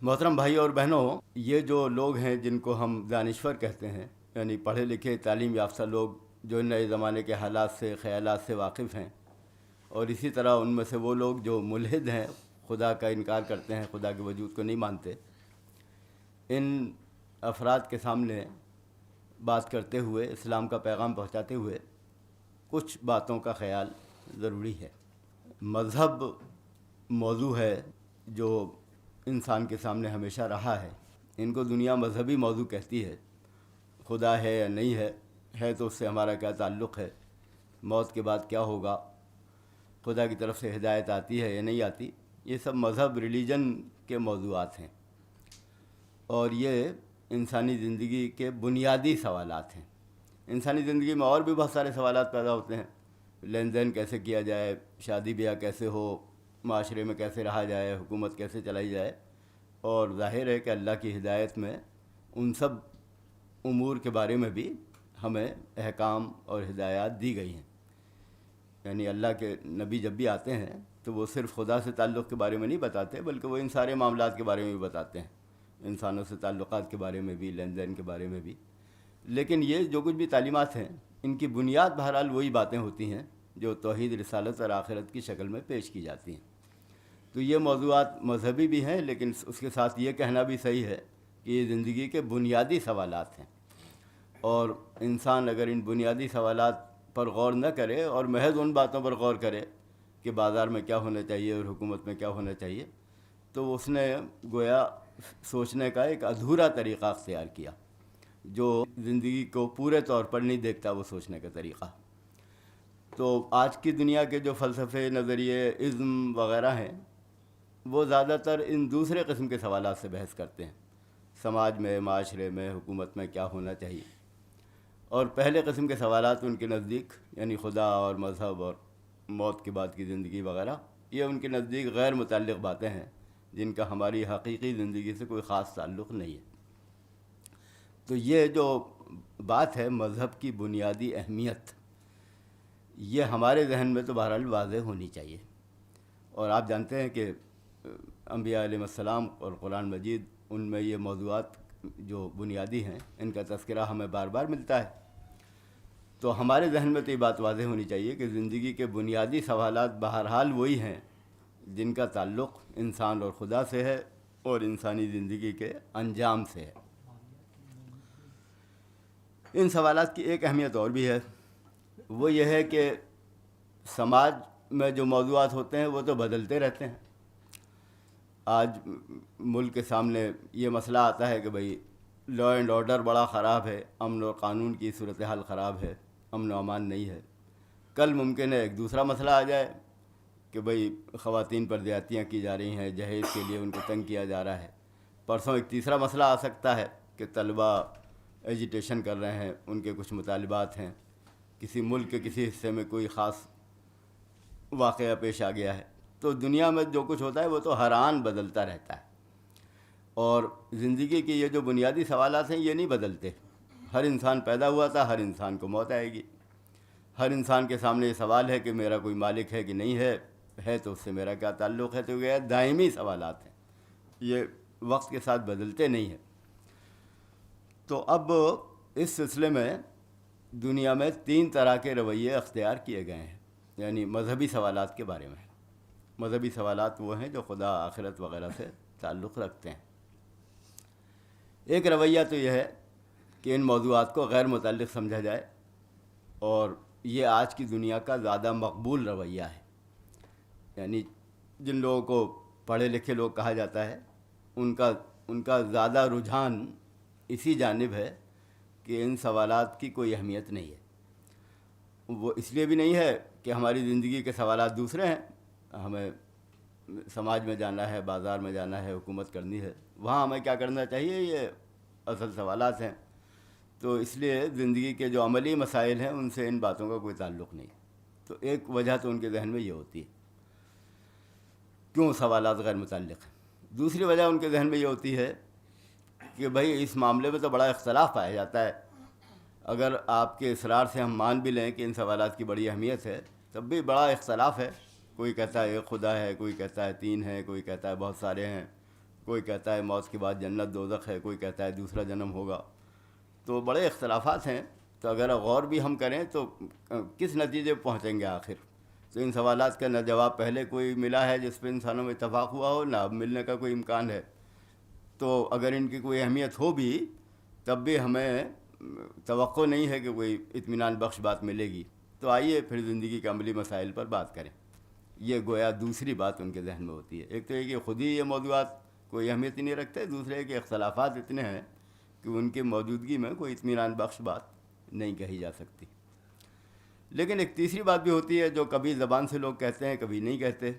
محترم بھائی اور بہنوں، یہ جو لوگ ہیں جن کو ہم دانشور کہتے ہیں، یعنی پڑھے لکھے تعلیم یافتہ لوگ جو نئے زمانے کے حالات سے خیالات سے واقف ہیں، اور اسی طرح ان میں سے وہ لوگ جو ملحد ہیں، خدا کا انکار کرتے ہیں، خدا کے وجود کو نہیں مانتے، ان افراد کے سامنے بات کرتے ہوئے، اسلام کا پیغام پہنچاتے ہوئے کچھ باتوں کا خیال ضروری ہے۔ مذہب موضوع ہے جو انسان کے سامنے ہمیشہ رہا ہے۔ ان کو دنیا مذہبی موضوع کہتی ہے۔ خدا ہے یا نہیں ہے تو اس سے ہمارا کیا تعلق ہے، موت کے بعد کیا ہوگا، خدا کی طرف سے ہدایت آتی ہے یا نہیں آتی، یہ سب مذہب ریلیجن کے موضوعات ہیں، اور یہ انسانی زندگی کے بنیادی سوالات ہیں۔ انسانی زندگی میں اور بھی بہت سارے سوالات پیدا ہوتے ہیں، لین دین کیسے کیا جائے، شادی بیاہ کیسے ہو، معاشرے میں کیسے رہا جائے، حکومت کیسے چلائی جائے، اور ظاہر ہے کہ اللہ کی ہدایت میں ان سب امور کے بارے میں بھی ہمیں احکام اور ہدایات دی گئی ہیں۔ یعنی اللہ کے نبی جب بھی آتے ہیں تو وہ صرف خدا سے تعلق کے بارے میں نہیں بتاتے، بلکہ وہ ان سارے معاملات کے بارے میں بھی بتاتے ہیں، انسانوں سے تعلقات کے بارے میں بھی، لین دین کے بارے میں بھی۔ لیکن یہ جو کچھ بھی تعلیمات ہیں، ان کی بنیاد بہرحال وہی باتیں ہوتی ہیں جو توحید، رسالت اور آخرت کی شکل میں پیش کی جاتی ہیں۔ تو یہ موضوعات مذہبی بھی ہیں، لیکن اس کے ساتھ یہ کہنا بھی صحیح ہے کہ یہ زندگی کے بنیادی سوالات ہیں، اور انسان اگر ان بنیادی سوالات پر غور نہ کرے اور محض ان باتوں پر غور کرے کہ بازار میں کیا ہونا چاہیے اور حکومت میں کیا ہونا چاہیے، تو اس نے گویا سوچنے کا ایک ادھورا طریقہ اختیار کیا، جو زندگی کو پورے طور پر نہیں دیکھتا وہ سوچنے کا طریقہ۔ تو آج کی دنیا کے جو فلسفے، نظریے، ازم وغیرہ ہیں، وہ زیادہ تر ان دوسرے قسم کے سوالات سے بحث کرتے ہیں، سماج میں، معاشرے میں، حکومت میں کیا ہونا چاہیے، اور پہلے قسم کے سوالات ان کے نزدیک، یعنی خدا اور مذہب اور موت کے بعد کی زندگی وغیرہ، یہ ان کے نزدیک غیر متعلق باتیں ہیں جن کا ہماری حقیقی زندگی سے کوئی خاص تعلق نہیں ہے۔ تو یہ جو بات ہے مذہب کی بنیادی اہمیت، یہ ہمارے ذہن میں تو بہرحال واضح ہونی چاہیے، اور آپ جانتے ہیں کہ انبیاء علیہ السلام اور قرآن مجید، ان میں یہ موضوعات جو بنیادی ہیں ان کا تذکرہ ہمیں بار بار ملتا ہے۔ تو ہمارے ذہن میں تو یہ بات واضح ہونی چاہیے کہ زندگی کے بنیادی سوالات بہرحال وہی ہیں جن کا تعلق انسان اور خدا سے ہے اور انسانی زندگی کے انجام سے ہے۔ ان سوالات کی ایک اہمیت اور بھی ہے، وہ یہ ہے کہ سماج میں جو موضوعات ہوتے ہیں وہ تو بدلتے رہتے ہیں۔ آج ملک کے سامنے یہ مسئلہ آتا ہے کہ بھئی لا اینڈ آرڈر بڑا خراب ہے، امن اور قانون کی صورتحال خراب ہے، امن و امان نہیں ہے۔ کل ممکن ہے ایک دوسرا مسئلہ آ جائے کہ بھئی خواتین پر زیادتیاں کی جا رہی ہیں، جہیز کے لیے ان کو تنگ کیا جا رہا ہے۔ پرسوں ایک تیسرا مسئلہ آ سکتا ہے کہ طلبہ ایجیٹیشن کر رہے ہیں، ان کے کچھ مطالبات ہیں، کسی ملک کے کسی حصے میں کوئی خاص واقعہ پیش آ گیا ہے۔ تو دنیا میں جو کچھ ہوتا ہے وہ تو ہر آن بدلتا رہتا ہے، اور زندگی کے یہ جو بنیادی سوالات ہیں یہ نہیں بدلتے۔ ہر انسان پیدا ہوا تھا، ہر انسان کو موت آئے گی۔ ہر انسان کے سامنے یہ سوال ہے کہ میرا کوئی مالک ہے کہ نہیں ہے تو اس سے میرا کیا تعلق ہے، تو یہ دائمی سوالات ہیں، یہ وقت کے ساتھ بدلتے نہیں ہیں۔ تو اب اس سلسلے میں دنیا میں 3 طرح کے رویے اختیار کیے گئے ہیں، یعنی مذہبی سوالات کے بارے میں۔ مذہبی سوالات وہ ہیں جو خدا، آخرت وغیرہ سے تعلق رکھتے ہیں۔ ایک رویہ تو یہ ہے کہ ان موضوعات کو غیر متعلق سمجھا جائے، اور یہ آج کی دنیا کا زیادہ مقبول رویہ ہے۔ یعنی جن لوگوں کو پڑھے لکھے لوگ کہا جاتا ہے، ان کا زیادہ رجحان اسی جانب ہے کہ ان سوالات کی کوئی اہمیت نہیں ہے۔ وہ اس لیے بھی نہیں ہے کہ ہماری زندگی کے سوالات دوسرے ہیں، ہمیں سماج میں جانا ہے، بازار میں جانا ہے، حکومت کرنی ہے، وہاں ہمیں کیا کرنا چاہیے، یہ اصل سوالات ہیں۔ تو اس لیے زندگی کے جو عملی مسائل ہیں ان سے ان باتوں کا کوئی تعلق نہیں۔ تو ایک وجہ تو ان کے ذہن میں یہ ہوتی ہے کیوں سوالات غیر متعلق ہیں۔ دوسری وجہ ان کے ذہن میں یہ ہوتی ہے کہ بھائی اس معاملے میں تو بڑا اختلاف پایا جاتا ہے، اگر آپ کے اصرار سے ہم مان بھی لیں کہ ان سوالات کی بڑی اہمیت ہے، تب بھی بڑا اختلاف ہے۔ کوئی کہتا ہے ایک خدا ہے، کوئی کہتا ہے 3 ہیں، کوئی کہتا ہے بہت سارے ہیں، کوئی کہتا ہے موت کے بعد جنت دوزخ ہے، کوئی کہتا ہے دوسرا جنم ہوگا، تو بڑے اختلافات ہیں. تو اگر غور بھی ہم کریں تو کس نتیجے پہ پہنچیں گے آخر؟ تو ان سوالات کا نہ جواب پہلے کوئی ملا ہے جس پہ انسانوں میں اتفاق ہوا ہو، نہ اب ملنے کا کوئی امکان ہے. تو اگر ان کی کوئی اہمیت ہو بھی تب بھی ہمیں توقع نہیں ہے کہ کوئی اطمینان بخش بات ملے گی. تو آئیے پھر زندگی کے عملی مسائل پر بات کریں. یہ گویا دوسری بات ان کے ذہن میں ہوتی ہے. ایک تو یہ کہ خود ہی یہ موضوعات کوئی اہمیت ہی نہیں رکھتے، دوسرے کہ اختلافات اتنے ہیں کہ ان کی موجودگی میں کوئی اطمینان بخش بات نہیں کہی جا سکتی. لیکن ایک تیسری بات بھی ہوتی ہے جو کبھی زبان سے لوگ کہتے ہیں کبھی نہیں کہتے.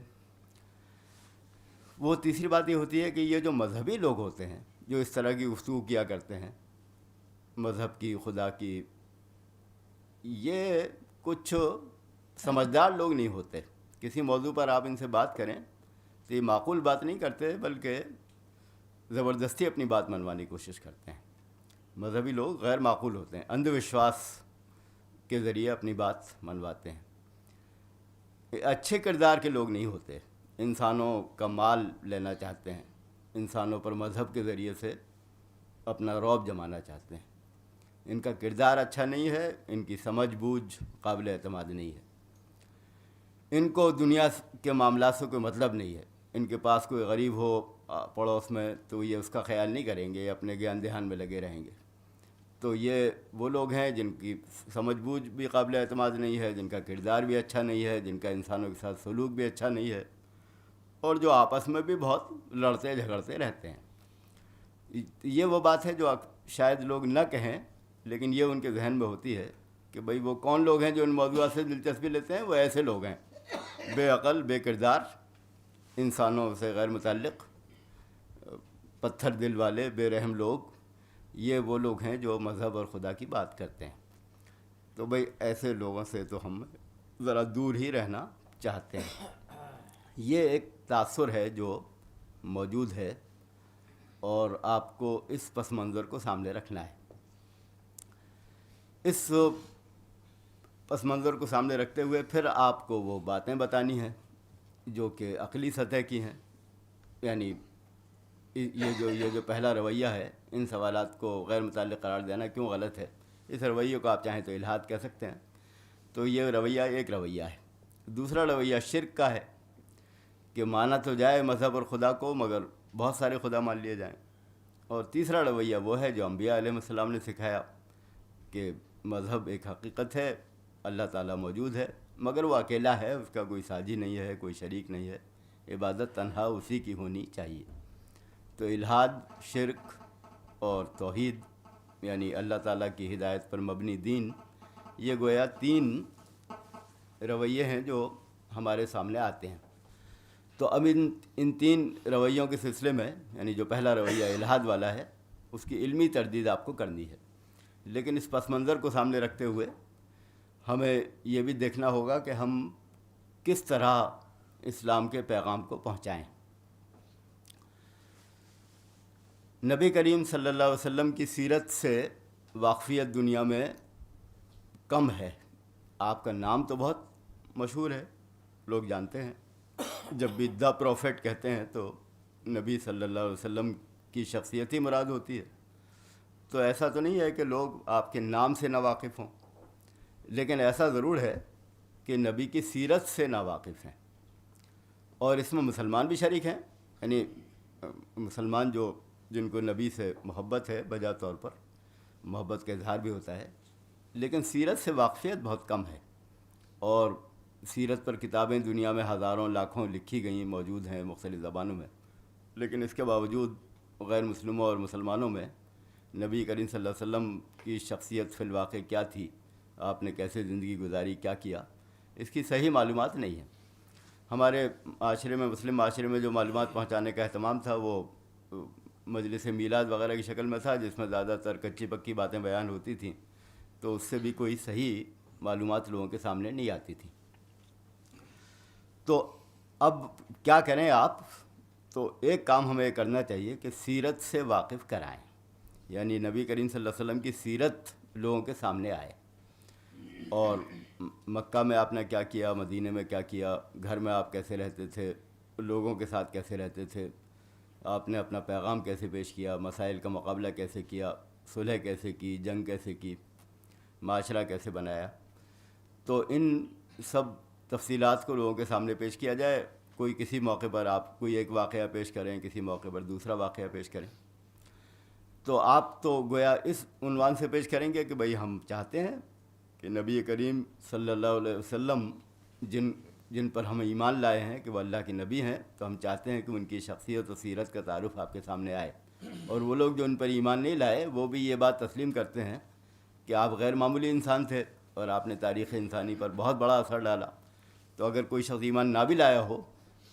وہ تیسری بات یہ ہوتی ہے کہ یہ جو مذہبی لوگ ہوتے ہیں جو اس طرح کی گفتگو کیا کرتے ہیں مذہب کی، خدا کی، یہ کچھ سمجھدار لوگ نہیں ہوتے. کسی موضوع پر آپ ان سے بات کریں تو یہ معقول بات نہیں کرتے بلکہ زبردستی اپنی بات منوانے کی کوشش کرتے ہیں. مذہبی لوگ غیر معقول ہوتے ہیں، اندھ وشواس کے ذریعے اپنی بات منواتے ہیں. اچھے کردار کے لوگ نہیں ہوتے، انسانوں کا مال لینا چاہتے ہیں، انسانوں پر مذہب کے ذریعے سے اپنا رعب جمانا چاہتے ہیں. ان کا کردار اچھا نہیں ہے، ان کی سمجھ بوجھ قابل اعتماد نہیں ہے. ان کو دنیا کے معاملات سے کوئی مطلب نہیں ہے. ان کے پاس کوئی غریب ہو پڑوس میں تو یہ اس کا خیال نہیں کریں گے، اپنے گیان دہان میں لگے رہیں گے. تو یہ وہ لوگ ہیں جن کی سمجھ بوجھ بھی قابل اعتماد نہیں ہے، جن کا کردار بھی اچھا نہیں ہے، جن کا انسانوں کے ساتھ سلوک بھی اچھا نہیں ہے، اور جو آپس میں بھی بہت لڑتے جھگڑتے رہتے ہیں. یہ وہ بات ہے جو شاید لوگ نہ کہیں لیکن یہ ان کے ذہن میں ہوتی ہے کہ بھئی وہ کون لوگ ہیں جو ان موضوعات سے دلچسپی لیتے ہیں. وہ ایسے لوگ ہیں بے عقل، بے کردار، انسانوں سے غیر متعلق، پتھر دل والے، بے رحم لوگ. یہ وہ لوگ ہیں جو مذہب اور خدا کی بات کرتے ہیں. تو بھئی ایسے لوگوں سے تو ہم ذرا دور ہی رہنا چاہتے ہیں. یہ ایک تاثر ہے جو موجود ہے اور آپ کو اس پس منظر کو سامنے رکھنا ہے. اس پس منظر کو سامنے رکھتے ہوئے پھر آپ کو وہ باتیں بتانی ہیں جو کہ عقلی سطح کی ہیں. یعنی یہ جو پہلا رویہ ہے، ان سوالات کو غیر متعلق قرار دینا کیوں غلط ہے، اس رویے کو آپ چاہیں تو الحاد کہہ سکتے ہیں. تو یہ رویہ ایک رویہ ہے. دوسرا رویہ شرک کا ہے کہ مانا تو جائے مذہب اور خدا کو مگر بہت سارے خدا مان لیے جائیں. اور تیسرا رویہ وہ ہے جو انبیاء علیہ السلام نے سکھایا کہ مذہب ایک حقیقت ہے، اللہ تعالیٰ موجود ہے مگر وہ اکیلا ہے، اس کا کوئی ساجی نہیں ہے، کوئی شریک نہیں ہے، عبادت تنہا اسی کی ہونی چاہیے. تو الحاد، شرک اور توحید یعنی اللہ تعالیٰ کی ہدایت پر مبنی دین، یہ گویا تین رویے ہیں جو ہمارے سامنے آتے ہیں. تو اب ان تین رویوں کے سلسلے میں یعنی جو پہلا رویہ الحاد والا ہے اس کی علمی تردید آپ کو کرنی ہے. لیکن اس پس منظر کو سامنے رکھتے ہوئے ہمیں یہ بھی دیکھنا ہوگا کہ ہم کس طرح اسلام کے پیغام کو پہنچائیں. نبی کریم صلی اللہ علیہ وسلم کی سیرت سے واقفیت دنیا میں کم ہے. آپ کا نام تو بہت مشہور ہے، لوگ جانتے ہیں. جب بھی دا پروفٹ کہتے ہیں تو نبی صلی اللہ علیہ وسلم کی شخصیت ہی مراد ہوتی ہے. تو ایسا تو نہیں ہے کہ لوگ آپ کے نام سے ناواقف ہوں، لیکن ایسا ضرور ہے کہ نبی کی سیرت سے ناواقف ہیں. اور اس میں مسلمان بھی شریک ہیں، یعنی مسلمان جن کو نبی سے محبت ہے، بجا طور پر محبت کا اظہار بھی ہوتا ہے، لیکن سیرت سے واقفیت بہت کم ہے. اور سیرت پر کتابیں دنیا میں ہزاروں لاکھوں لکھی گئیں، موجود ہیں مختلف زبانوں میں، لیکن اس کے باوجود غیر مسلموں اور مسلمانوں میں نبی کریم صلی اللہ علیہ وسلم کی شخصیت فی الواقع کیا تھی، آپ نے کیسے زندگی گزاری، کیا کیا، اس کی صحیح معلومات نہیں ہیں. ہمارے معاشرے میں، مسلم معاشرے میں جو معلومات پہنچانے کا اہتمام تھا وہ مجلس میلاد وغیرہ کی شکل میں تھا، جس میں زیادہ تر کچی پکی باتیں بیان ہوتی تھیں، تو اس سے بھی کوئی صحیح معلومات لوگوں کے سامنے نہیں آتی تھی. تو اب کیا کریں آپ؟ تو ایک کام ہمیں کرنا چاہیے کہ سیرت سے واقف کرائیں، یعنی نبی کریم صلی اللہ علیہ وسلم کی سیرت لوگوں کے سامنے آئے. اور مکہ میں آپ نے کیا کیا، مدینے میں کیا کیا، گھر میں آپ کیسے رہتے تھے، لوگوں کے ساتھ کیسے رہتے تھے، آپ نے اپنا پیغام کیسے پیش کیا، مسائل کا مقابلہ کیسے کیا، صلح کیسے کی، جنگ کیسے کی، معاشرہ کیسے بنایا. تو ان سب تفصیلات کو لوگوں کے سامنے پیش کیا جائے. کوئی کسی موقع پر آپ کوئی ایک واقعہ پیش کریں، کسی موقع پر دوسرا واقعہ پیش کریں. تو آپ تو گویا اس عنوان سے پیش کریں گے کہ بھئی ہم چاہتے ہیں کہ نبی کریم صلی اللہ علیہ وسلم جن پر ہم ایمان لائے ہیں کہ وہ اللہ کے نبی ہیں، تو ہم چاہتے ہیں کہ ان کی شخصیت و سیرت کا تعارف آپ کے سامنے آئے. اور وہ لوگ جو ان پر ایمان نہیں لائے وہ بھی یہ بات تسلیم کرتے ہیں کہ آپ غیر معمولی انسان تھے اور آپ نے تاریخ انسانی پر بہت بڑا اثر ڈالا. تو اگر کوئی شخص ایمان نہ بھی لایا ہو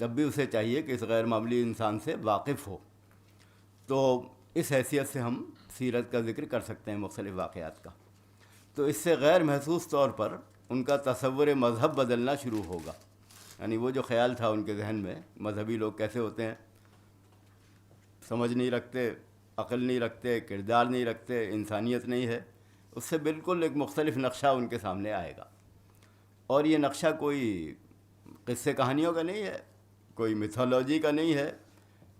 تب بھی اسے چاہیے کہ اس غیر معمولی انسان سے واقف ہو. تو اس حیثیت سے ہم سیرت کا ذکر کر سکتے ہیں مختلف واقعات کا. تو اس سے غیر محسوس طور پر ان کا تصور مذہب بدلنا شروع ہوگا. یعنی وہ جو خیال تھا ان کے ذہن میں مذہبی لوگ کیسے ہوتے ہیں، سمجھ نہیں رکھتے، عقل نہیں رکھتے، کردار نہیں رکھتے، انسانیت نہیں ہے، اس سے بالکل ایک مختلف نقشہ ان کے سامنے آئے گا. اور یہ نقشہ کوئی قصے کہانیوں کا نہیں ہے، کوئی میتھولوجی کا نہیں ہے،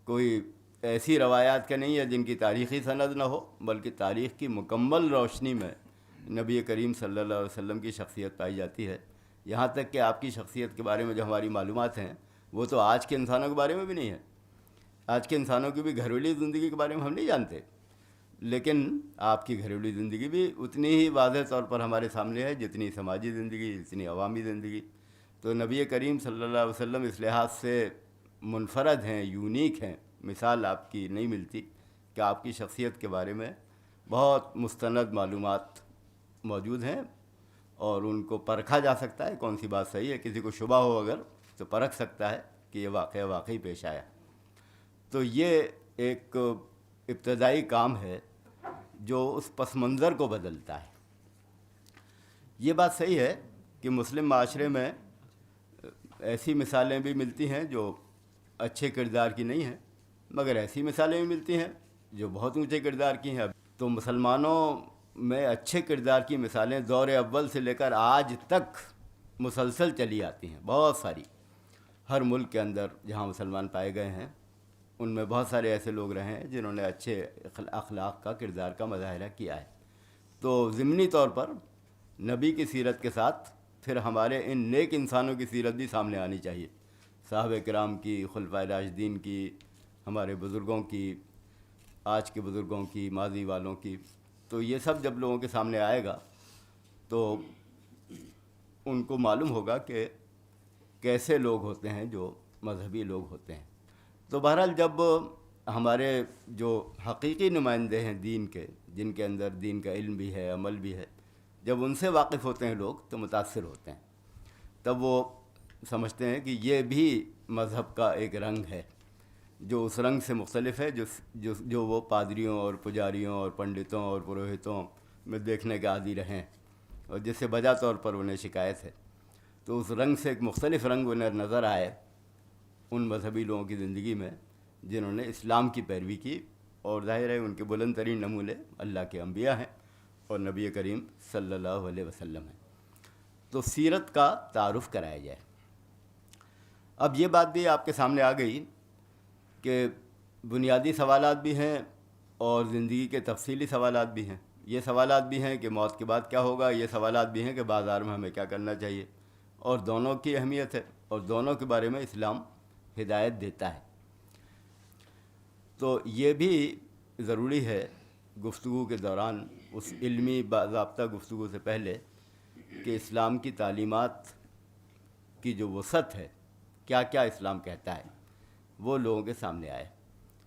کوئی ایسی روایات کا نہیں ہے جن کی تاریخی سند نہ ہو، بلکہ تاریخ کی مکمل روشنی میں نبی کریم صلی اللہ علیہ وسلم کی شخصیت پائی جاتی ہے. یہاں تک کہ آپ کی شخصیت کے بارے میں جو ہماری معلومات ہیں وہ تو آج کے انسانوں کے بارے میں بھی نہیں ہے. آج کے انسانوں کی بھی گھریلو زندگی کے بارے میں ہم نہیں جانتے، لیکن آپ کی گھریلو زندگی بھی اتنی ہی واضح طور پر ہمارے سامنے ہے جتنی سماجی زندگی، جتنی عوامی زندگی. تو نبی کریم صلی اللہ علیہ وسلم اس لحاظ سے منفرد ہیں، یونیک ہیں. مثال آپ کی نہیں ملتی کہ آپ کی شخصیت کے بارے میں بہت مستند معلومات موجود ہیں اور ان کو پرکھا جا سکتا ہے کون سی بات صحیح ہے. کسی کو شبہ ہو اگر تو پرکھ سکتا ہے کہ یہ واقعہ واقعی پیش آیا. تو یہ ایک ابتدائی کام ہے جو اس پس منظر کو بدلتا ہے. یہ بات صحیح ہے کہ مسلم معاشرے میں ایسی مثالیں بھی ملتی ہیں جو اچھے کردار کی نہیں ہیں، مگر ایسی مثالیں بھی ملتی ہیں جو بہت اونچے کردار کی ہیں. تو مسلمانوں میں اچھے کردار کی مثالیں دور اول سے لے کر آج تک مسلسل چلی آتی ہیں، بہت ساری. ہر ملک کے اندر جہاں مسلمان پائے گئے ہیں ان میں بہت سارے ایسے لوگ رہے ہیں جنہوں نے اچھے اخلاق کا، کردار کا مظاہرہ کیا ہے. تو ضمنی طور پر نبی کی سیرت کے ساتھ پھر ہمارے ان نیک انسانوں کی سیرت بھی سامنے آنی چاہیے، صحابہ کرام کی، خلفائے راشدین کی، ہمارے بزرگوں کی، آج کے بزرگوں کی، ماضی والوں کی. تو یہ سب جب لوگوں کے سامنے آئے گا تو ان کو معلوم ہوگا کہ کیسے لوگ ہوتے ہیں جو مذہبی لوگ ہوتے ہیں. تو بہرحال جب ہمارے جو حقیقی نمائندے ہیں دین کے، جن کے اندر دین کا علم بھی ہے، عمل بھی ہے، جب ان سے واقف ہوتے ہیں لوگ تو متاثر ہوتے ہیں. تب وہ سمجھتے ہیں کہ یہ بھی مذہب کا ایک رنگ ہے جو اس رنگ سے مختلف ہے جو وہ پادریوں اور پجاریوں اور پنڈتوں اور پروہتوں میں دیکھنے کے عادی رہیں اور جس سے بجا طور پر انہیں شکایت ہے. تو اس رنگ سے ایک مختلف رنگ انہیں نظر آئے ان مذہبی لوگوں کی زندگی میں جنہوں نے اسلام کی پیروی کی، اور ظاہر ہے ان کے بلند ترین نمونے اللہ کے انبیاء ہیں اور نبی کریم صلی اللہ علیہ وسلم ہیں. تو سیرت کا تعارف کرایا جائے. اب یہ بات بھی آپ کے سامنے آ گئی کہ بنیادی سوالات بھی ہیں اور زندگی کے تفصیلی سوالات بھی ہیں. یہ سوالات بھی ہیں کہ موت کے بعد کیا ہوگا، یہ سوالات بھی ہیں کہ بازار میں ہمیں کیا کرنا چاہیے، اور دونوں کی اہمیت ہے اور دونوں کے بارے میں اسلام ہدایت دیتا ہے. تو یہ بھی ضروری ہے گفتگو کے دوران، اس علمی باضابطہ گفتگو سے پہلے، کہ اسلام کی تعلیمات کی جو وسعت ہے، کیا کیا اسلام کہتا ہے، وہ لوگوں کے سامنے آئے.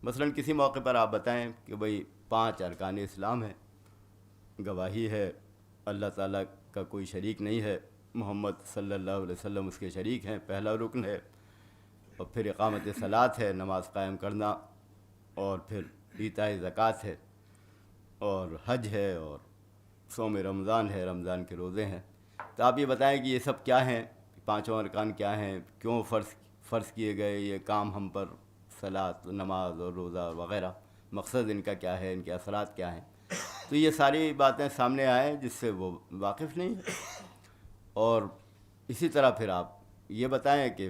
مثلاً کسی موقع پر آپ بتائیں کہ بھئی 5 ارکان اسلام ہیں، گواہی ہے اللہ تعالیٰ کا کوئی شریک نہیں ہے، محمد صلی اللہ علیہ وسلم اس کے شریک ہیں، پہلا رکن ہے، اور پھر اقامت صلاۃ ہے، نماز قائم کرنا، اور پھر ایتاء زکوٰۃ ہے، اور حج ہے، اور صوم رمضان ہے، رمضان کے روزے ہیں. تو آپ یہ بتائیں کہ یہ سب کیا ہیں، 5 ارکان کیا ہیں، کیوں فرض کیے گئے یہ کام ہم پر، صلاۃ، نماز اور روزہ وغیرہ، مقصد ان کا کیا ہے، ان کے اثرات کیا ہیں. تو یہ ساری باتیں سامنے آئیں جس سے وہ واقف نہیں ہے. اور اسی طرح پھر آپ یہ بتائیں کہ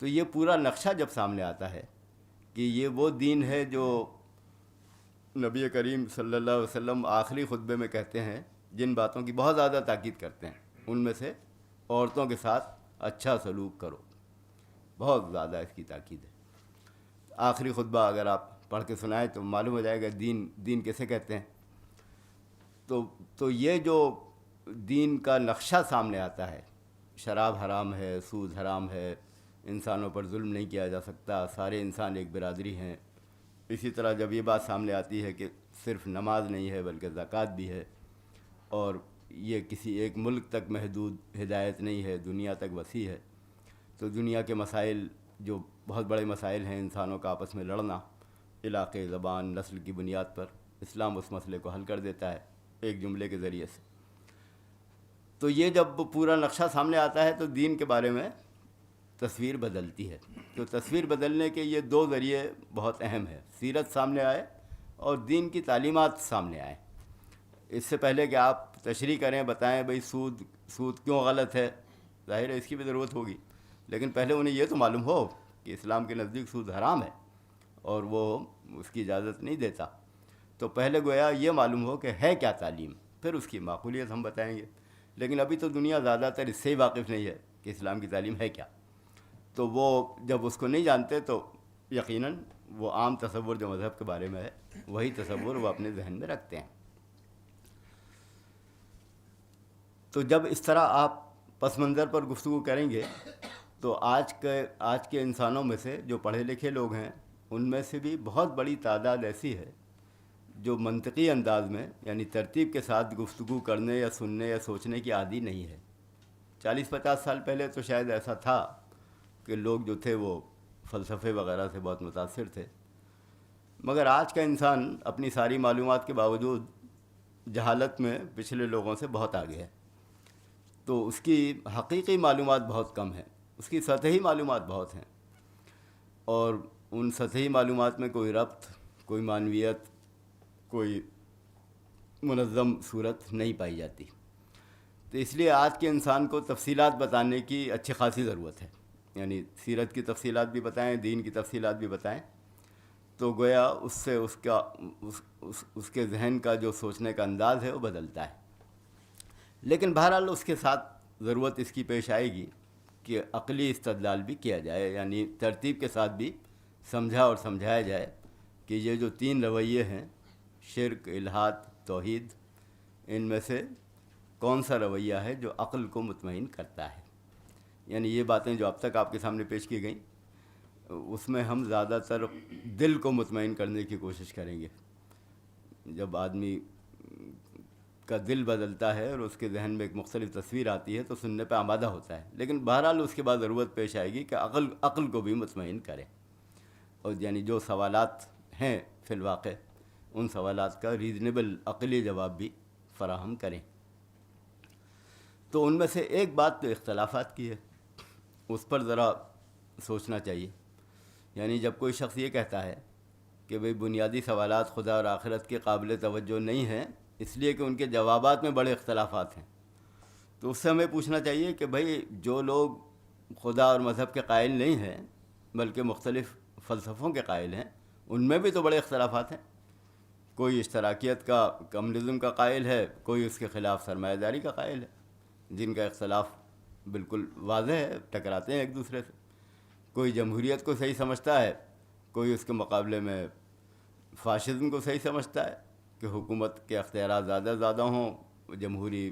تو یہ پورا نقشہ جب سامنے آتا ہے کہ یہ وہ دین ہے جو نبی کریم صلی اللہ علیہ وسلم آخری خطبے میں کہتے ہیں، جن باتوں کی بہت زیادہ تاکید کرتے ہیں ان میں سے عورتوں کے ساتھ اچھا سلوک کرو، بہت زیادہ اس کی تاکید ہے. آخری خطبہ اگر آپ پڑھ کے سنائیں تو معلوم ہو جائے گا دین کیسے کہتے ہیں. تو یہ جو دین کا نقشہ سامنے آتا ہے، شراب حرام ہے، سود حرام ہے، انسانوں پر ظلم نہیں کیا جا سکتا، سارے انسان ایک برادری ہیں. اسی طرح جب یہ بات سامنے آتی ہے کہ صرف نماز نہیں ہے بلکہ زکوٰۃ بھی ہے، اور یہ کسی ایک ملک تک محدود ہدایت نہیں ہے، دنیا تک وسیع ہے. تو دنیا کے مسائل جو بہت بڑے مسائل ہیں، انسانوں کا آپس میں لڑنا علاقے، زبان، نسل کی بنیاد پر، اسلام اس مسئلے کو حل کر دیتا ہے ایک جملے کے ذریعے سے. تو یہ جب پورا نقشہ سامنے آتا ہے تو دین کے بارے میں تصویر بدلتی ہے. تو تصویر بدلنے کے یہ دو ذریعے بہت اہم ہیں، سیرت سامنے آئے اور دین کی تعلیمات سامنے آئے. اس سے پہلے کہ آپ تشریح کریں، بتائیں بھئی سود کیوں غلط ہے، ظاہر ہے اس کی بھی ضرورت ہوگی، لیکن پہلے انہیں یہ تو معلوم ہو کہ اسلام کے نزدیک سود حرام ہے اور وہ اس کی اجازت نہیں دیتا. تو پہلے گویا یہ معلوم ہو کہ ہے کیا تعلیم، پھر اس کی معقولیت ہم بتائیں گے. لیکن ابھی تو دنیا زیادہ تر اس سے ہی واقف نہیں ہے کہ اسلام کی تعلیم ہے کیا. تو وہ جب اس کو نہیں جانتے تو یقیناً وہ عام تصور جو مذہب کے بارے میں ہے وہی تصور وہ اپنے ذہن میں رکھتے ہیں. تو جب اس طرح آپ پس منظر پر گفتگو کریں گے تو آج کے انسانوں میں سے جو پڑھے لکھے لوگ ہیں ان میں سے بھی بہت بڑی تعداد ایسی ہے جو منطقی انداز میں، یعنی ترتیب کے ساتھ گفتگو کرنے یا سننے یا سوچنے کی عادی نہیں ہے. 40-50 سال پہلے تو شاید ایسا تھا کہ لوگ جو تھے وہ فلسفے وغیرہ سے بہت متاثر تھے، مگر آج کا انسان اپنی ساری معلومات کے باوجود جہالت میں پچھلے لوگوں سے بہت آگے ہے. تو اس کی حقیقی معلومات بہت کم ہیں، اس کی سطحی معلومات بہت ہیں، اور ان سطحی معلومات میں کوئی ربط، کوئی معنویت، کوئی منظم صورت نہیں پائی جاتی. تو اس لیے آج کے انسان کو تفصیلات بتانے کی اچھی خاصی ضرورت ہے، یعنی سیرت کی تفصیلات بھی بتائیں، دین کی تفصیلات بھی بتائیں. تو گویا اس سے اس کے ذہن کا جو سوچنے کا انداز ہے وہ بدلتا ہے. لیکن بہرحال اس کے ساتھ ضرورت اس کی پیش آئے گی کہ عقلی استدلال بھی کیا جائے، یعنی ترتیب کے ساتھ بھی سمجھا اور سمجھایا جائے کہ یہ جو 3 رویے ہیں، شرک، الحاد، توحید، ان میں سے کون سا رویہ ہے جو عقل کو مطمئن کرتا ہے. یعنی یہ باتیں جو اب تک آپ کے سامنے پیش کی گئیں اس میں ہم زیادہ تر دل کو مطمئن کرنے کی کوشش کریں گے. جب آدمی کا دل بدلتا ہے اور اس کے ذہن میں ایک مختلف تصویر آتی ہے تو سننے پہ آمادہ ہوتا ہے، لیکن بہرحال اس کے بعد ضرورت پیش آئے گی کہ عقل کو بھی مطمئن کرے، اور یعنی جو سوالات ہیں فی الواقع ان سوالات کا ریزنیبل عقلی جواب بھی فراہم کریں. تو ان میں سے ایک بات تو اختلافات کی ہے، اس پر ذرا سوچنا چاہیے. یعنی جب کوئی شخص یہ کہتا ہے کہ بھئی بنیادی سوالات خدا اور آخرت کے قابل توجہ نہیں ہیں اس لیے کہ ان کے جوابات میں بڑے اختلافات ہیں، تو اس سے ہمیں پوچھنا چاہیے کہ بھئی جو لوگ خدا اور مذہب کے قائل نہیں ہیں بلکہ مختلف فلسفوں کے قائل ہیں ان میں بھی تو بڑے اختلافات ہیں. کوئی اشتراکیت کا، کمیونزم کا قائل ہے، کوئی اس کے خلاف سرمایہ داری کا قائل ہے، جن کا اختلاف بالکل واضح ہے، ٹکراتے ہیں ایک دوسرے سے. کوئی جمہوریت کو صحیح سمجھتا ہے، کوئی اس کے مقابلے میں فاشزم کو صحیح سمجھتا ہے کہ حکومت کے اختیارات زیادہ ہوں، جمہوری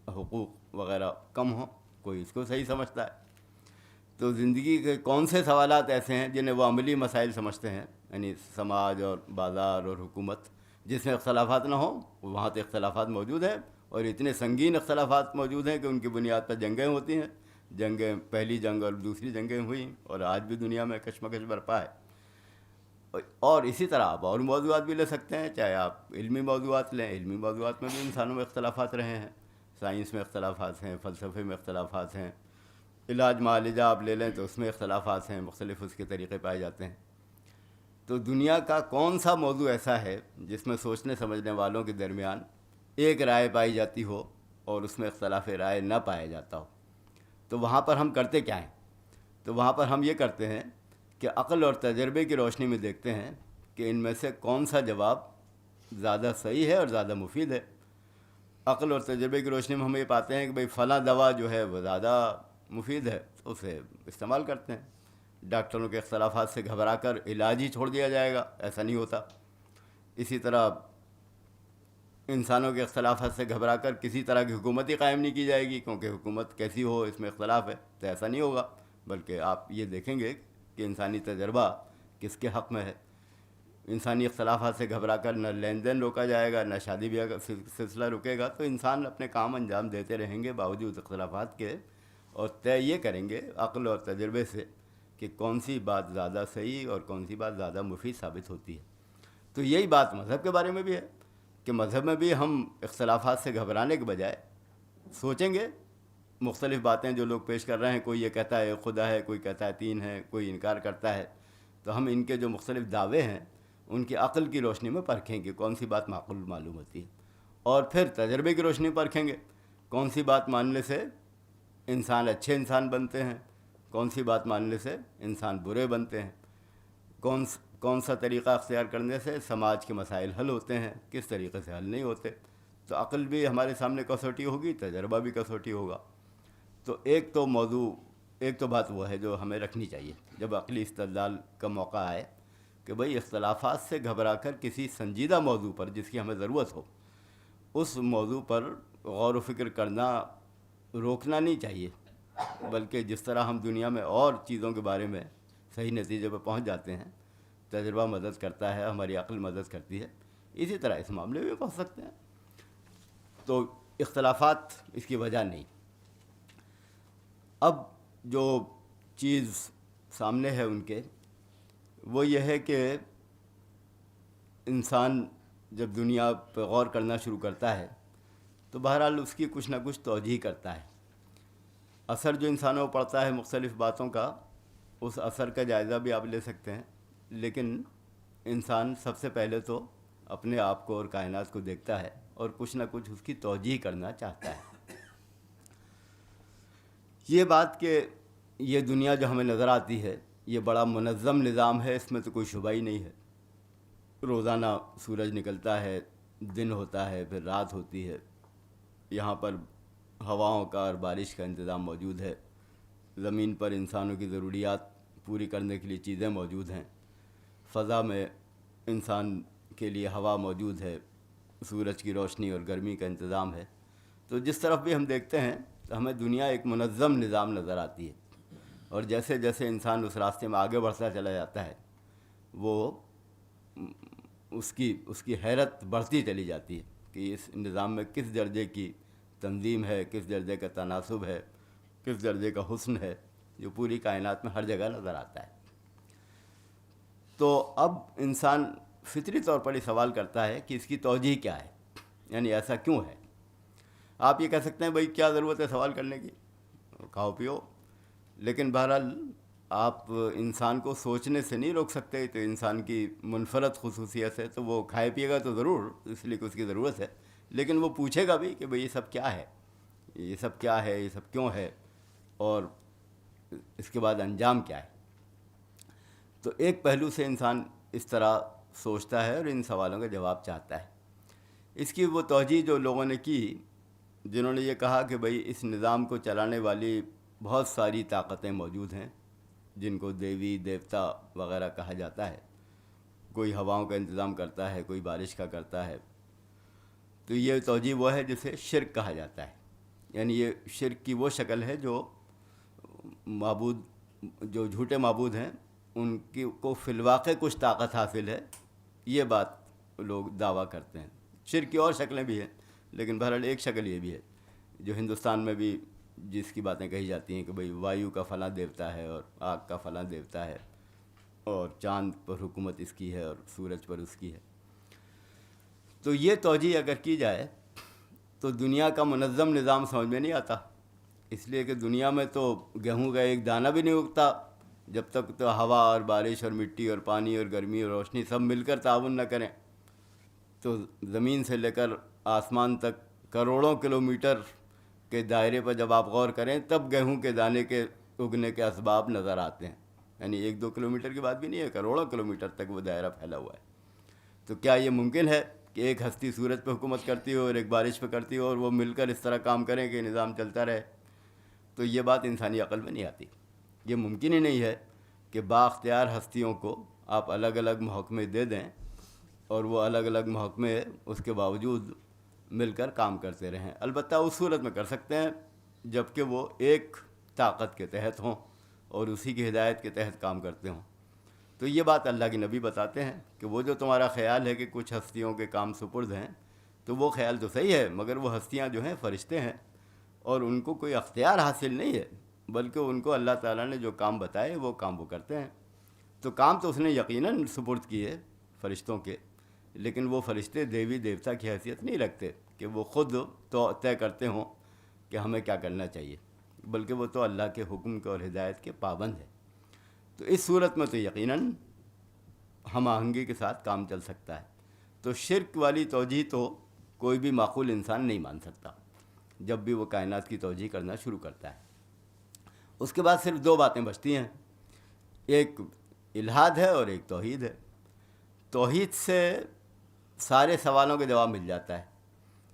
حقوق وغیرہ کم ہوں، کوئی اس کو صحیح سمجھتا ہے. تو زندگی کے کون سے سوالات ایسے ہیں جنہیں وہ عملی مسائل سمجھتے ہیں، یعنی سماج اور بازار اور حکومت، جس میں اختلافات نہ ہوں؟ وہاں تو اختلافات موجود ہیں، اور اتنے سنگین اختلافات موجود ہیں کہ ان کی بنیاد پر جنگیں ہوتی ہیں. جنگیں، پہلی جنگ اور دوسری جنگیں ہوئیں، اور آج بھی دنیا میں کشمکش برپا ہے. اور اسی طرح آپ اور موضوعات بھی لے سکتے ہیں، چاہے آپ علمی موضوعات لیں، علمی موضوعات میں بھی انسانوں میں اختلافات رہے ہیں، سائنس میں اختلافات ہیں، فلسفے میں اختلافات ہیں، علاج معالجہ آپ لے لیں تو اس میں اختلافات ہیں، مختلف اس کے طریقے پائے جاتے ہیں. تو دنیا کا کون سا موضوع ایسا ہے جس میں سوچنے سمجھنے والوں کے درمیان ایک رائے پائی جاتی ہو اور اس میں اختلاف رائے نہ پایا جاتا ہو، تو وہاں پر ہم کرتے کیا ہیں؟ تو وہاں پر ہم یہ کرتے ہیں کہ عقل اور تجربے کی روشنی میں دیکھتے ہیں کہ ان میں سے کون سا جواب زیادہ صحیح ہے اور زیادہ مفید ہے۔ عقل اور تجربے کی روشنی میں ہم یہ پاتے ہیں کہ بھئی فلاں دوا جو ہے وہ زیادہ مفید ہے، تو اسے استعمال کرتے ہیں۔ ڈاکٹروں کے اختلافات سے گھبرا کر علاج ہی چھوڑ دیا جائے گا، ایسا نہیں ہوتا۔ اسی طرح انسانوں کے اختلافات سے گھبرا کر کسی طرح کی حکومت ہی قائم نہیں کی جائے گی، کیونکہ حکومت کیسی ہو اس میں اختلاف ہے، تو ایسا نہیں ہوگا، بلکہ آپ یہ دیکھیں گے کہ انسانی تجربہ کس کے حق میں ہے۔ انسانی اختلافات سے گھبرا کر نہ لین دین روکا جائے گا، نہ شادی بیاہ کا سلسلہ رکے گا، تو انسان اپنے کام انجام دیتے رہیں گے باوجود اختلافات کے، اور طے یہ کریں گے عقل اور تجربے سے کہ کون سی بات زیادہ صحیح اور کون سی بات زیادہ مفید ثابت ہوتی ہے۔ تو یہی بات مذہب کے بارے میں بھی ہے کہ مذہب میں بھی ہم اختلافات سے گھبرانے کے بجائے سوچیں گے مختلف باتیں جو لوگ پیش کر رہے ہیں، کوئی یہ کہتا ہے خدا ہے، کوئی کہتا ہے تین ہے، کوئی انکار کرتا ہے، تو ہم ان کے جو مختلف دعوے ہیں ان کی عقل کی روشنی میں پرکھیں گے کون سی بات معقول معلوم ہوتی ہے، اور پھر تجربے کی روشنی میں پرکھیں گے کون سی بات ماننے سے انسان اچھے انسان بنتے ہیں، کون سی بات ماننے سے انسان برے بنتے ہیں، کون سا طریقہ اختیار کرنے سے سماج کے مسائل حل ہوتے ہیں، کس طریقے سے حل نہیں ہوتے۔ تو عقل بھی ہمارے سامنے کسوٹی ہوگی، تجربہ بھی کسوٹی ہوگا۔ تو ایک تو بات وہ ہے جو ہمیں رکھنی چاہیے جب عقلی استدلال کا موقع آئے کہ بھئی اختلافات سے گھبرا کر کسی سنجیدہ موضوع پر جس کی ہمیں ضرورت ہو، اس موضوع پر غور و فکر کرنا روکنا نہیں چاہیے، بلکہ جس طرح ہم دنیا میں اور چیزوں کے بارے میں صحیح نتیجے پہ پہنچ جاتے ہیں، تجربہ مدد کرتا ہے، ہماری عقل مدد کرتی ہے، اسی طرح اس معاملے میں بھی پہنچ سکتے ہیں۔ تو اختلافات اس کی وجہ نہیں۔ اب جو چیز سامنے ہے ان کے، وہ یہ ہے کہ انسان جب دنیا پہ غور کرنا شروع کرتا ہے تو بہرحال اس کی کچھ نہ کچھ توجیہ کرتا ہے۔ اثر جو انسانوں کو پڑتا ہے مختلف باتوں کا، اس اثر کا جائزہ بھی آپ لے سکتے ہیں، لیکن انسان سب سے پہلے تو اپنے آپ کو اور کائنات کو دیکھتا ہے اور کچھ نہ کچھ اس کی توجیہ کرنا چاہتا ہے۔ یہ بات کہ یہ دنیا جو ہمیں نظر آتی ہے یہ بڑا منظم نظام ہے، اس میں تو کوئی شبہ ہی نہیں ہے۔ روزانہ سورج نکلتا ہے، دن ہوتا ہے، پھر رات ہوتی ہے، یہاں پر ہواؤں کا اور بارش کا انتظام موجود ہے، زمین پر انسانوں کی ضروریات پوری کرنے کے لیے چیزیں موجود ہیں، فضا میں انسان کے لیے ہوا موجود ہے، سورج کی روشنی اور گرمی کا انتظام ہے۔ تو جس طرف بھی ہم دیکھتے ہیں تو ہمیں دنیا ایک منظم نظام نظر آتی ہے، اور جیسے جیسے انسان اس راستے میں آگے بڑھتا چلا جاتا ہے وہ اس کی حیرت بڑھتی چلی جاتی ہے کہ اس نظام میں کس درجے کی تنظیم ہے، کس درجے کا تناسب ہے، کس درجے کا حسن ہے، جو پوری کائنات میں ہر جگہ نظر آتا ہے۔ تو اب انسان فطری طور پر یہ سوال کرتا ہے کہ اس کی توجیہ کیا ہے، یعنی ایسا کیوں ہے۔ آپ یہ کہہ سکتے ہیں بھئی کیا ضرورت ہے سوال کرنے کی، کھاؤ پیو، لیکن بہرحال آپ انسان کو سوچنے سے نہیں روک سکتے، تو انسان کی منفرد خصوصیت ہے تو وہ کھائے پیے گا تو ضرور، اس لیے کہ اس کی ضرورت ہے، لیکن وہ پوچھے گا بھی کہ بھئی یہ سب کیا ہے، یہ سب کیا ہے، یہ سب کیوں ہے، اور اس کے بعد انجام کیا ہے۔ تو ایک پہلو سے انسان اس طرح سوچتا ہے اور ان سوالوں کا جواب چاہتا ہے۔ اس کی وہ توجیہ جو لوگوں نے کی، جنہوں نے یہ کہا کہ بھئی اس نظام کو چلانے والی بہت ساری طاقتیں موجود ہیں جن کو دیوی دیوتا وغیرہ کہا جاتا ہے، کوئی ہواؤں کا انتظام کرتا ہے، کوئی بارش کا کرتا ہے، تو یہ توجیہ وہ ہے جسے شرک کہا جاتا ہے۔ یعنی یہ شرک کی وہ شکل ہے جو جو جھوٹے معبود ہیں ان کو فی الواقع کچھ طاقت حاصل ہے، یہ بات لوگ دعویٰ کرتے ہیں۔ شرک کی اور شکلیں بھی ہیں، لیکن بہرحال ایک شکل یہ بھی ہے جو ہندوستان میں بھی جس کی باتیں کہی جاتی ہیں کہ بھئی وایو کا فلاں دیوتا ہے اور آگ کا فلاں دیوتا ہے، اور چاند پر حکومت اس کی ہے اور سورج پر اس کی ہے۔ تو یہ توجیہ اگر کی جائے تو دنیا کا منظم نظام سمجھ میں نہیں آتا، اس لیے کہ دنیا میں تو گیہوں کا ایک دانہ بھی نہیں اگتا جب تک تو ہوا اور بارش اور مٹی اور پانی اور گرمی اور روشنی سب مل کر تعاون نہ کریں۔ تو زمین سے لے کر آسمان تک کروڑوں کلومیٹر کے دائرے پر جب آپ غور کریں تب گیہوں کے دانے کے اگنے کے اسباب نظر آتے ہیں. یعنی 1-2 کلومیٹر کی بات بھی نہیں ہے، کروڑوں کلومیٹر تک وہ دائرہ پھیلا ہوا ہے. تو کیا یہ ممکن ہے کہ ایک ہستی سورج پہ حکومت کرتی ہو اور ایک بارش پہ کرتی ہو اور وہ مل کر اس طرح کام کریں کہ نظام چلتا رہے؟ تو یہ بات انسانی عقل میں نہیں آتی. یہ ممکن ہی نہیں ہے کہ بااختیار ہستیوں کو آپ الگ الگ محکمے دے دیں اور وہ الگ الگ محکمے اس کے باوجود مل کر کام کرتے رہیں. البتہ اس صورت میں کر سکتے ہیں جب کہ وہ ایک طاقت کے تحت ہوں اور اسی کی ہدایت کے تحت کام کرتے ہوں. تو یہ بات اللہ کے نبی بتاتے ہیں کہ وہ جو تمہارا خیال ہے کہ کچھ ہستیوں کے کام سپرد ہیں، تو وہ خیال تو صحیح ہے، مگر وہ ہستیاں جو ہیں فرشتے ہیں اور ان کو کوئی اختیار حاصل نہیں ہے، بلکہ ان کو اللہ تعالیٰ نے جو کام بتائے وہ کام وہ کرتے ہیں. تو کام تو اس نے یقیناً سپرد کیے فرشتوں کے، لیکن وہ فرشتے دیوی دیوتا کی حیثیت نہیں رکھتے کہ وہ خود تو طے کرتے ہوں کہ ہمیں کیا کرنا چاہیے، بلکہ وہ تو اللہ کے حکم کے اور ہدایت کے پابند ہے. تو اس صورت میں تو یقیناً ہم آہنگی کے ساتھ کام چل سکتا ہے. تو شرک والی توجیہ تو کوئی بھی معقول انسان نہیں مان سکتا جب بھی وہ کائنات کی توجیہ کرنا شروع کرتا ہے. اس کے بعد صرف 2 باتیں بچتی ہیں، ایک الہاد ہے اور ایک توحید ہے. توحید سے سارے سوالوں کا جواب مل جاتا ہے.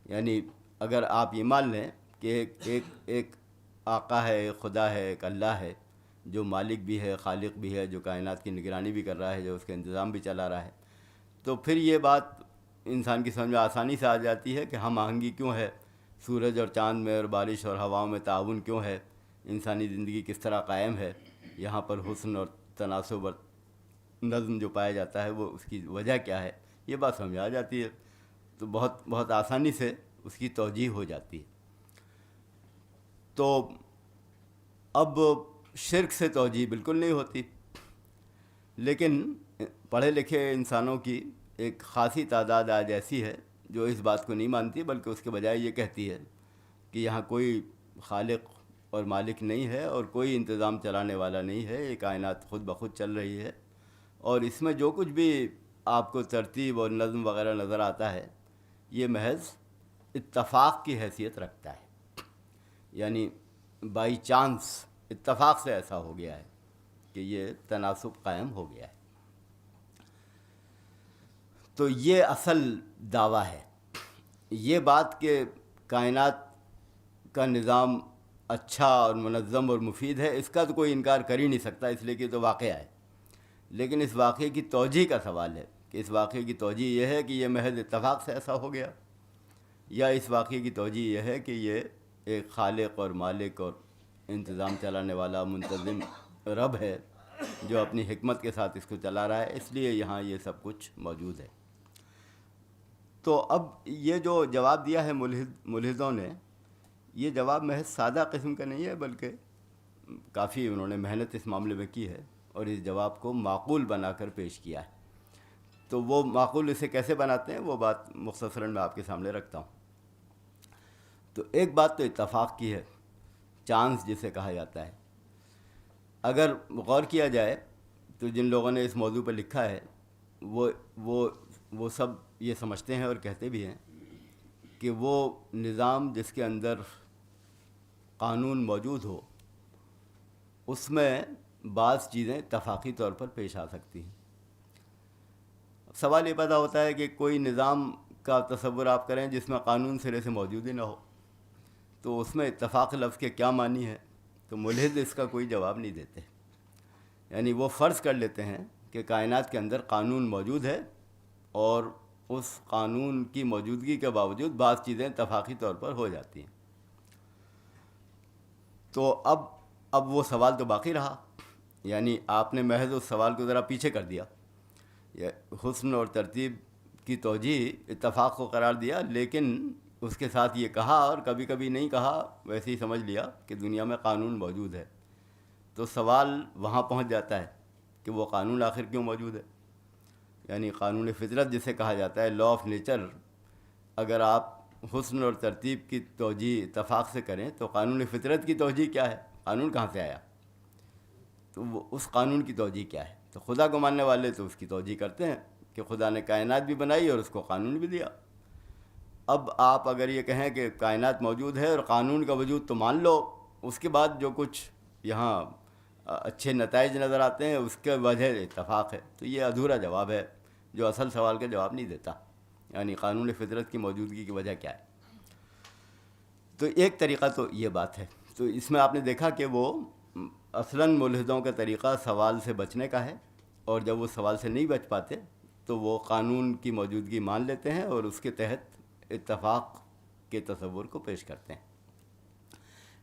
یعنی اگر آپ یہ مان لیں کہ ایک آقا ہے، ایک خدا ہے، ایک اللہ ہے جو مالک بھی ہے، خالق بھی ہے، جو کائنات کی نگرانی بھی کر رہا ہے، جو اس کا انتظام بھی چلا رہا ہے، تو پھر یہ بات انسان کی سمجھ میں آسانی سے آ جاتی ہے کہ ہم آہنگی کیوں ہے، سورج اور چاند میں اور بارش اور ہواؤں میں تعاون کیوں ہے، انسانی زندگی کس طرح قائم ہے، یہاں پر حسن اور تناسب اور نظم جو پایا جاتا ہے وہ اس کی وجہ کیا ہے، یہ بات سمجھ میں آ جاتی ہے. تو بہت بہت آسانی سے اس کی توجیہ ہو جاتی ہے. تو اب شرک سے توجیہ بالکل نہیں ہوتی، لیکن پڑھے لکھے انسانوں کی ایک خاصی تعداد آج ایسی ہے جو اس بات کو نہیں مانتی، بلکہ اس کے بجائے یہ کہتی ہے کہ یہاں کوئی خالق اور مالک نہیں ہے اور کوئی انتظام چلانے والا نہیں ہے، یہ کائنات خود بخود چل رہی ہے، اور اس میں جو کچھ بھی آپ کو ترتیب اور نظم وغیرہ نظر آتا ہے یہ محض اتفاق کی حیثیت رکھتا ہے. یعنی بائی چانس اتفاق سے ایسا ہو گیا ہے کہ یہ تناسب قائم ہو گیا ہے. تو یہ اصل دعویٰ ہے. یہ بات کہ کائنات کا نظام اچھا اور منظم اور مفید ہے، اس کا تو کوئی انکار کر ہی نہیں سکتا، اس لیے کہ تو واقعہ ہے. لیکن اس واقعے کی توجیہ کا سوال ہے کہ اس واقعے کی توجیہ یہ ہے کہ یہ محض اتفاق سے ایسا ہو گیا، یا اس واقعے کی توجیہ یہ ہے کہ یہ ایک خالق اور مالک اور انتظام چلانے والا منتظم رب ہے جو اپنی حکمت کے ساتھ اس کو چلا رہا ہے، اس لیے یہاں یہ سب کچھ موجود ہے. تو اب یہ جو جواب دیا ہے ملحدوں نے، یہ جواب محض سادہ قسم کا نہیں ہے، بلکہ کافی انہوں نے محنت اس معاملے میں کی ہے اور اس جواب کو معقول بنا کر پیش کیا ہے. تو وہ معقول اسے کیسے بناتے ہیں وہ بات مختصراً میں آپ کے سامنے رکھتا ہوں. تو ایک بات تو اتفاق کی ہے، چانس جسے کہا جاتا ہے. اگر غور کیا جائے تو جن لوگوں نے اس موضوع پر لکھا ہے وہ سب یہ سمجھتے ہیں اور کہتے بھی ہیں کہ وہ نظام جس کے اندر قانون موجود ہو اس میں بعض چیزیں اتفاقی طور پر پیش آ سکتی ہیں. سوال یہ پیدا ہوتا ہے کہ کوئی نظام کا تصور آپ کریں جس میں قانون سرے سے موجود ہی نہ ہو، تو اس میں اتفاق لفظ کے کیا معنی ہے؟ تو ملحد اس کا کوئی جواب نہیں دیتے. یعنی وہ فرض کر لیتے ہیں کہ کائنات کے اندر قانون موجود ہے اور اس قانون کی موجودگی کے باوجود بعض چیزیں اتفاقی طور پر ہو جاتی ہیں. تو اب وہ سوال تو باقی رہا، یعنی آپ نے محض اس سوال کو ذرا پیچھے کر دیا، حسن اور ترتیب کی توجیہ اتفاق کو قرار دیا، لیکن اس کے ساتھ یہ کہا اور کبھی کبھی نہیں کہا، ویسے ہی سمجھ لیا کہ دنیا میں قانون موجود ہے. تو سوال وہاں پہنچ جاتا ہے کہ وہ قانون آخر کیوں موجود ہے. یعنی قانون فطرت جسے کہا جاتا ہے، لا آف نیچر، اگر آپ حسن اور ترتیب کی توجیہ اتفاق سے کریں تو قانون فطرت کی توجیہ کیا ہے؟ قانون کہاں سے آیا؟ تو وہ اس قانون کی توجیہ کیا ہے؟ تو خدا کو ماننے والے تو اس کی توجیہ کرتے ہیں کہ خدا نے کائنات بھی بنائی اور اس کو قانون بھی دیا. اب آپ اگر یہ کہیں کہ کائنات موجود ہے اور قانون کا وجود تو مان لو، اس کے بعد جو کچھ یہاں اچھے نتائج نظر آتے ہیں اس کے وجہ اتفاق ہے، تو یہ ادھورا جواب ہے جو اصل سوال کا جواب نہیں دیتا، یعنی قانون فطرت کی موجودگی کی وجہ کیا ہے۔ تو ایک طریقہ تو یہ بات ہے، تو اس میں آپ نے دیکھا کہ وہ اصلاً ملحدوں کا طریقہ سوال سے بچنے کا ہے، اور جب وہ سوال سے نہیں بچ پاتے تو وہ قانون کی موجودگی مان لیتے ہیں اور اس کے تحت اتفاق کے تصور کو پیش کرتے ہیں۔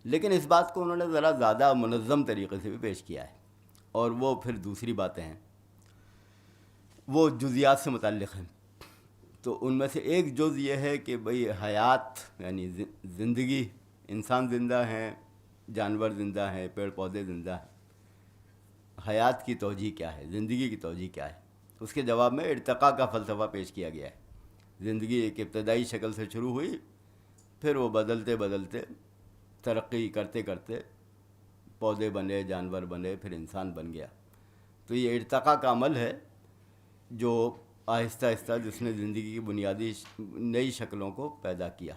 لیکن اس بات کو انہوں نے ذرا زیادہ منظم طریقے سے بھی پیش کیا ہے، اور وہ پھر دوسری باتیں ہیں، وہ جزیات سے متعلق ہیں۔ تو ان میں سے ایک جز یہ ہے کہ بھئی حیات یعنی زندگی، انسان زندہ ہیں، جانور زندہ ہیں، پیڑ پودے زندہ ہیں، حیات کی توجیہ کیا ہے، زندگی کی توجیہ کیا ہے؟ اس کے جواب میں ارتقاء کا فلسفہ پیش کیا گیا ہے۔ زندگی ایک ابتدائی شکل سے شروع ہوئی، پھر وہ بدلتے بدلتے ترقی کرتے کرتے پودے بنے، جانور بنے، پھر انسان بن گیا۔ تو یہ ارتقاء کا عمل ہے جو آہستہ آہستہ جس نے زندگی کی بنیادی نئی شکلوں کو پیدا کیا۔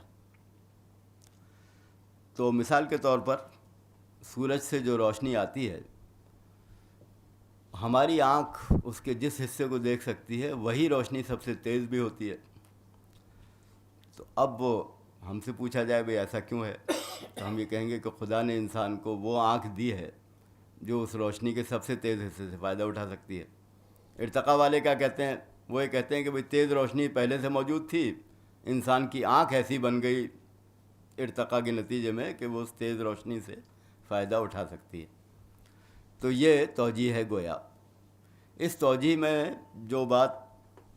تو مثال کے طور پر سورج سے جو روشنی آتی ہے، ہماری آنکھ اس کے جس حصے کو دیکھ سکتی ہے وہی روشنی سب سے تیز بھی ہوتی ہے۔ تو اب وہ ہم سے پوچھا جائے بھئی ایسا کیوں ہے، تو ہم یہ کہیں گے کہ خدا نے انسان کو وہ آنکھ دی ہے جو اس روشنی کے سب سے تیز حصے سے فائدہ اٹھا سکتی ہے۔ ارتقاء والے کیا کہتے ہیں؟ وہ یہ کہتے ہیں کہ بھئی تیز روشنی پہلے سے موجود تھی، انسان کی آنکھ ایسی بن گئی ارتقاء کے نتیجے میں کہ وہ اس تیز روشنی سے فائدہ اٹھا سکتی ہے۔ تو یہ توجیہ ہے گویا۔ اس توجیہ میں جو بات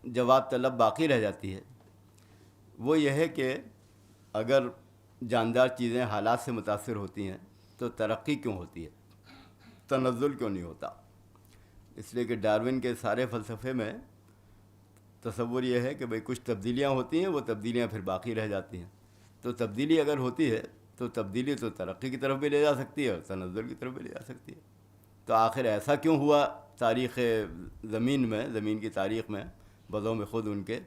جواب طلب باقی رہ جاتی ہے وہ یہ ہے کہ اگر جاندار چیزیں حالات سے متاثر ہوتی ہیں تو ترقی کیوں ہوتی ہے، تنزل کیوں نہیں ہوتا؟ اس لیے کہ ڈارون کے سارے فلسفے میں تصور یہ ہے کہ بھئی کچھ تبدیلیاں ہوتی ہیں، وہ تبدیلیاں پھر باقی رہ جاتی ہیں۔ تو تبدیلی اگر ہوتی ہے تو تبدیلی تو ترقی کی طرف بھی لے جا سکتی ہے اور تنزل کی طرف بھی لے جا سکتی ہے۔ تو آخر ایسا کیوں ہوا تاریخ زمین میں، زمین کی تاریخ میں بذوم خود ان کے،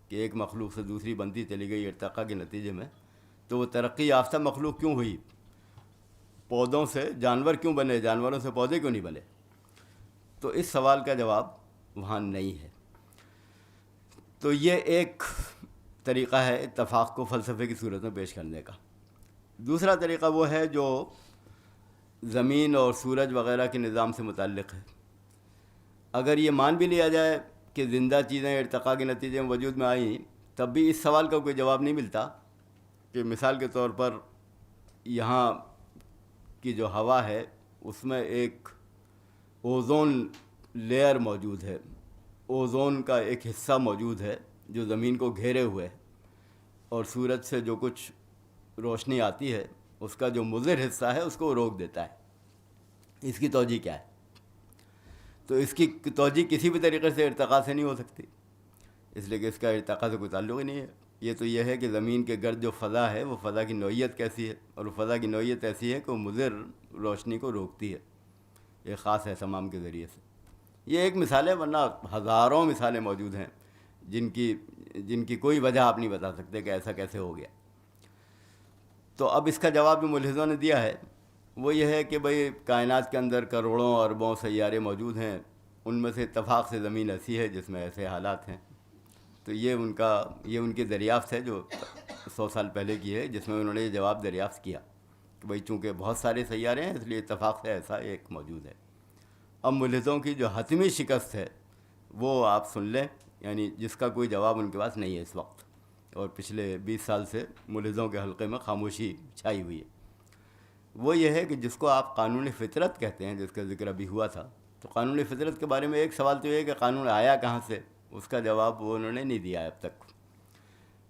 کہ ایک مخلوق سے دوسری بنتی چلی گئی ارتقاء کے نتیجے میں؟ تو وہ ترقی یافتہ مخلوق کیوں ہوئی؟ پودوں سے جانور کیوں بنے، جانوروں سے پودے کیوں نہیں بنے؟ تو اس سوال کا جواب وہاں نہیں ہے۔ تو یہ ایک طریقہ ہے اتفاق کو فلسفے کی صورت میں پیش کرنے کا۔ دوسرا طریقہ وہ ہے جو زمین اور سورج وغیرہ کے نظام سے متعلق ہے۔ اگر یہ مان بھی لیا جائے کہ زندہ چیزیں ارتقاء کے نتیجے میں وجود میں آئیں، تب بھی اس سوال کا کوئی جواب نہیں ملتا کہ مثال کے طور پر یہاں کی جو ہوا ہے اس میں ایک اوزون لیئر موجود ہے، اوزون کا ایک حصہ موجود ہے جو زمین کو گھیرے ہوئے ہے، اور سورج سے جو کچھ روشنی آتی ہے اس کا جو مضر حصہ ہے اس کو روک دیتا ہے۔ اس کی توجیہ کیا ہے؟ تو اس کی توجیہ کسی بھی طریقے سے ارتقاء سے نہیں ہو سکتی، اس لیے کہ اس کا ارتقاء سے کوئی تعلق ہی نہیں ہے۔ یہ تو یہ ہے کہ زمین کے گرد جو فضا ہے وہ فضا کی نوعیت کیسی ہے، اور وہ فضا کی نوعیت ایسی ہے کہ وہ مضر روشنی کو روکتی ہے ایک خاص اہتمام کے ذریعے سے۔ یہ ایک مثال ہے، ورنہ ہزاروں مثالیں موجود ہیں جن کی کوئی وجہ آپ نہیں بتا سکتے کہ ایسا کیسے ہو گیا۔ تو اب اس کا جواب جو ملحدوں نے دیا ہے وہ یہ ہے کہ بھئی کائنات کے اندر کروڑوں اربوں سیارے موجود ہیں، ان میں سے اتفاق سے زمین ایسی ہے جس میں ایسے حالات ہیں۔ تو یہ ان کی دریافت ہے جو 100 سال پہلے کی ہے، جس میں انہوں نے یہ جواب دریافت کیا کہ بھئی چونکہ بہت سارے سیارے ہیں اس لیے اتفاق سے ایسا ایک موجود ہے۔ اب ملحدوں کی جو حتمی شکست ہے وہ آپ سن لیں، یعنی جس کا کوئی جواب ان کے پاس نہیں ہے اس وقت، اور پچھلے 20 سال سے ملحدوں کے حلقے میں خاموشی چھائی ہوئی ہے۔ وہ یہ ہے کہ جس کو آپ قانون فطرت کہتے ہیں، جس کا ذکر ابھی ہوا تھا، تو قانون فطرت کے بارے میں ایک سوال تو یہ ہے کہ قانون آیا کہاں سے، اس کا جواب وہ انہوں نے نہیں دیا ہے اب تک۔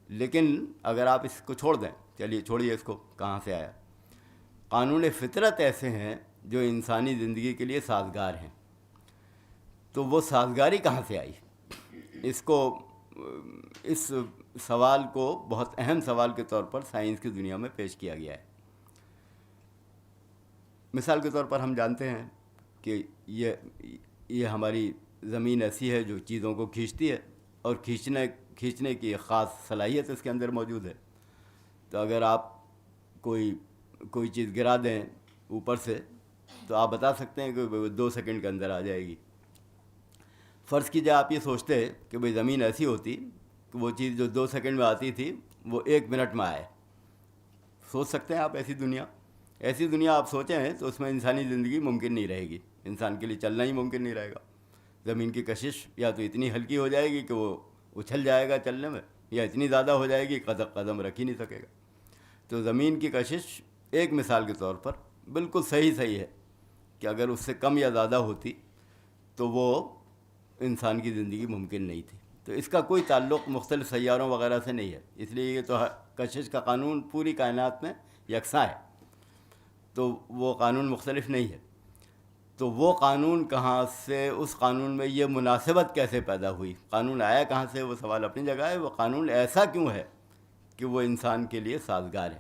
لیکن اگر آپ اس کو چھوڑ دیں، چلیے چھوڑیے اس کو، کہاں سے آیا؟ قانون فطرت ایسے ہیں جو انسانی زندگی کے لیے سازگار ہیں، تو وہ سازگاری کہاں سے آئی؟ اس سوال کو بہت اہم سوال کے طور پر سائنس کی دنیا میں پیش کیا گیا ہے۔ مثال کے طور پر ہم جانتے ہیں کہ یہ ہماری زمین ایسی ہے جو چیزوں کو کھینچتی ہے، اور کھینچنے کھینچنے کی ایک خاص صلاحیت اس کے اندر موجود ہے. تو اگر آپ کوئی چیز گرا دیں اوپر سے تو آپ بتا سکتے ہیں کہ وہ 2 سیکنڈ کے اندر آ جائے گی. فرض کیجیے آپ یہ سوچتے کہ بھئی زمین ایسی ہوتی کہ وہ چیز جو 2 سیکنڈ میں آتی تھی وہ 1 منٹ میں آئے. سوچ سکتے ہیں آپ ایسی دنیا آپ سوچیں ہیں تو اس میں انسانی زندگی ممکن نہیں رہے گی. انسان کے لیے چلنا ہی ممکن نہیں رہے گا. زمین کی کشش یا تو اتنی ہلکی ہو جائے گی کہ وہ اچھل جائے گا چلنے میں، یا اتنی زیادہ ہو جائے گی قدم رکھ ہی نہیں سکے گا. تو زمین کی کشش ایک مثال کے طور پر بالکل صحیح ہے کہ اگر اس سے کم یا زیادہ ہوتی تو وہ انسان کی زندگی ممکن نہیں تھی. تو اس کا کوئی تعلق مختلف سیاروں وغیرہ سے نہیں ہے. اس لیے یہ تو کشش کا قانون پوری کائنات میں یکساں ہے، تو وہ قانون مختلف نہیں ہے. تو وہ قانون کہاں سے، اس قانون میں یہ مناسبت کیسے پیدا ہوئی، قانون آیا کہاں سے، وہ سوال اپنی جگہ ہے. وہ قانون ایسا کیوں ہے کہ وہ انسان کے لیے سازگار ہے،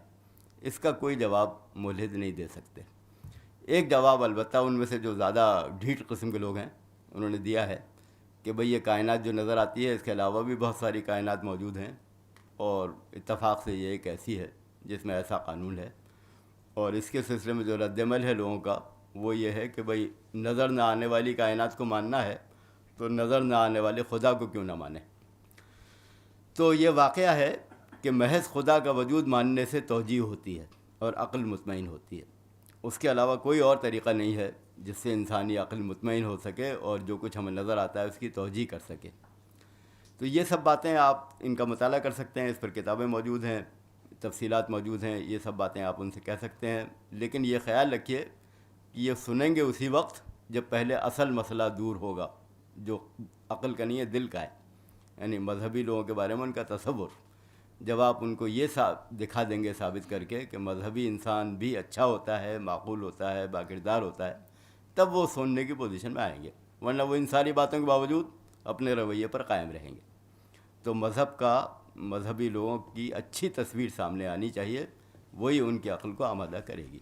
اس کا کوئی جواب ملحد نہیں دے سکتے. ایک جواب البتہ ان میں سے جو زیادہ ڈھیٹ قسم کے لوگ ہیں انہوں نے دیا ہے کہ بھئی یہ کائنات جو نظر آتی ہے اس کے علاوہ بھی بہت ساری کائنات موجود ہیں، اور اتفاق سے یہ ایک ایسی ہے جس میں ایسا قانون ہے. اور اس کے سلسلے میں جو رد عمل ہے لوگوں کا وہ یہ ہے کہ بھئی نظر نہ آنے والی کائنات کو ماننا ہے تو نظر نہ آنے والے خدا کو کیوں نہ مانیں. تو یہ واقعہ ہے کہ محض خدا کا وجود ماننے سے توجیہ ہوتی ہے اور عقل مطمئن ہوتی ہے. اس کے علاوہ کوئی اور طریقہ نہیں ہے جس سے انسانی عقل مطمئن ہو سکے اور جو کچھ ہمیں نظر آتا ہے اس کی توجیہ کر سکے. تو یہ سب باتیں آپ ان کا مطالعہ کر سکتے ہیں، اس پر کتابیں موجود ہیں، تفصیلات موجود ہیں، یہ سب باتیں آپ ان سے کہہ سکتے ہیں. لیکن یہ خیال رکھیے کہ یہ سنیں گے اسی وقت جب پہلے اصل مسئلہ دور ہوگا، جو عقل کا نہیں ہے دل کا ہے، یعنی مذہبی لوگوں کے بارے میں ان کا تصور. جب آپ ان کو یہ دکھا دیں گے ثابت کر کے کہ مذہبی انسان بھی اچھا ہوتا ہے، معقول ہوتا ہے، باکردار ہوتا ہے، تب وہ سننے کی پوزیشن میں آئیں گے. ورنہ وہ ان ساری باتوں کے باوجود اپنے رویے پر قائم رہیں گے. تو مذہبی لوگوں کی اچھی تصویر سامنے آنی چاہیے، وہی ان کی عقل کو آمادہ کرے گی.